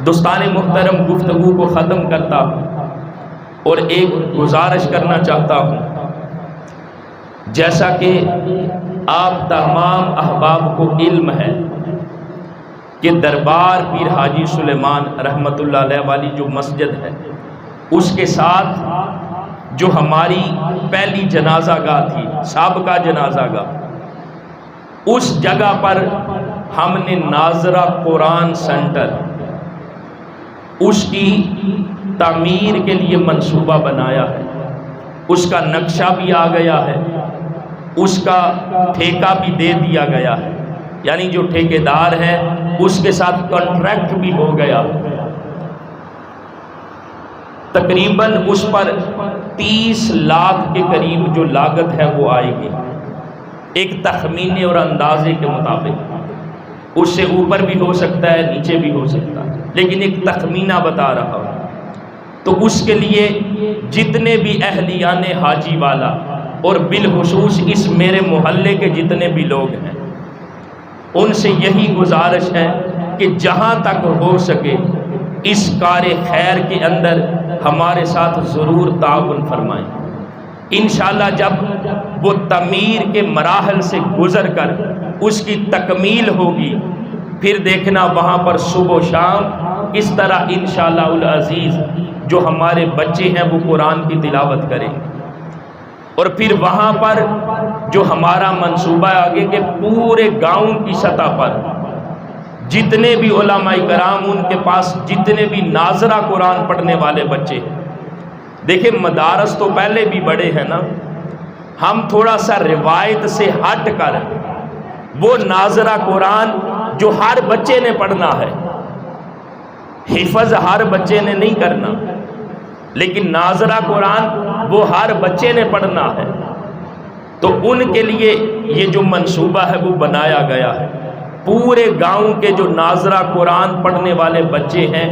دوستان محترم، گفتگو کو ختم کرتا ہوں اور ایک گزارش کرنا چاہتا ہوں۔ جیسا کہ آپ تمام احباب کو علم ہے کہ دربار پیر حاجی سلیمان رحمۃ اللہ علیہ والی جو مسجد ہے، اس کے ساتھ جو ہماری پہلی جنازہ گاہ تھی، سابقہ جنازہ گاہ، اس جگہ پر ہم نے ناظرہ قرآن سینٹر، اس کی تعمیر کے لیے منصوبہ بنایا ہے۔ اس کا نقشہ بھی آ گیا ہے، اس کا ٹھیکہ بھی دے دیا گیا ہے، یعنی جو ٹھیکیدار ہے اس کے ساتھ کانٹریکٹ بھی ہو گیا۔ تقریباً اس پر 30 لاکھ کے قریب جو لاگت ہے وہ آئے گی، ایک تخمینے اور اندازے کے مطابق۔ اس سے اوپر بھی ہو سکتا ہے، نیچے بھی ہو سکتا ہے، لیکن ایک تخمینہ بتا رہا ہوں۔ تو اس کے لیے جتنے بھی اہلیان حاجی والا اور بالخصوص اس میرے محلے کے جتنے بھی لوگ ہیں، ان سے یہی گزارش ہے کہ جہاں تک ہو سکے اس کار خیر کے اندر ہمارے ساتھ ضرور تعاون فرمائیں۔ انشاءاللہ جب وہ تعمیر کے مراحل سے گزر کر اس کی تکمیل ہوگی، پھر دیکھنا وہاں پر صبح و شام کس طرح انشاءاللہ العزیز جو ہمارے بچے ہیں وہ قرآن کی تلاوت کریں گے۔ اور پھر وہاں پر جو ہمارا منصوبہ آگے کہ پورے گاؤں کی سطح پر جتنے بھی علماء کرام، ان کے پاس جتنے بھی ناظرہ قرآن پڑھنے والے بچے ہیں، دیکھیں مدارس تو پہلے بھی بڑے ہیں نا، ہم تھوڑا سا روایت سے ہٹ کر وہ ناظرہ قرآن جو ہر بچے نے پڑھنا ہے، حفظ ہر بچے نے نہیں کرنا، لیکن ناظرہ قرآن وہ ہر بچے نے پڑھنا ہے، تو ان کے لیے یہ جو منصوبہ ہے وہ بنایا گیا ہے۔ پورے گاؤں کے جو ناظرہ قرآن پڑھنے والے بچے ہیں،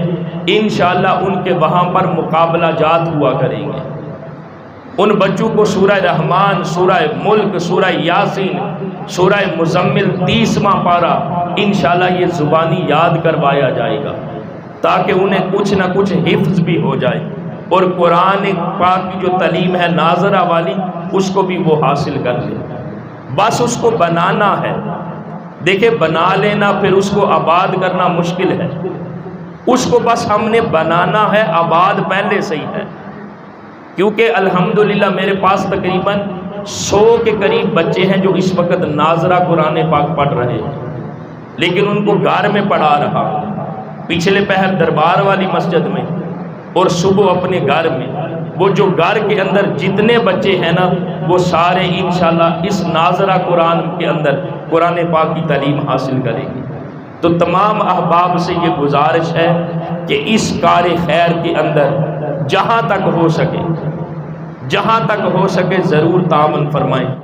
انشاءاللہ ان کے وہاں پر مقابلہ جات ہوا کریں گے۔ ان بچوں کو سورہ رحمان، سورہ ملک، سورہ یاسین، سورہ مزمل 30واں پارہ انشاءاللہ یہ زبانی یاد کروایا جائے گا، تاکہ انہیں کچھ نہ کچھ حفظ بھی ہو جائے، اور قرآن پاک کی جو تعلیم ہے ناظرہ والی اس کو بھی وہ حاصل کر لے۔ بس اس کو بنانا ہے، دیکھیں بنا لینا پھر اس کو آباد کرنا مشکل ہے، اس کو بس ہم نے بنانا ہے، آباد پہلے سے ہی ہے۔ کیونکہ الحمدللہ میرے پاس تقریباً 100 کے قریب بچے ہیں جو اس وقت ناظرہ قرآن پاک پڑھ رہے ہیں، لیکن ان کو گھر میں پڑھا رہا ہوں، پچھلے پہر دربار والی مسجد میں اور صبح اپنے گھر میں۔ وہ جو گھر کے اندر جتنے بچے ہیں نا، وہ سارے انشاءاللہ اس ناظرہ قرآن کے اندر قرآن پاک کی تعلیم حاصل کریں گے۔ تو تمام احباب سے یہ گزارش ہے کہ اس کار خیر کے اندر جہاں تک ہو سکے ضرور تعاون فرمائیں۔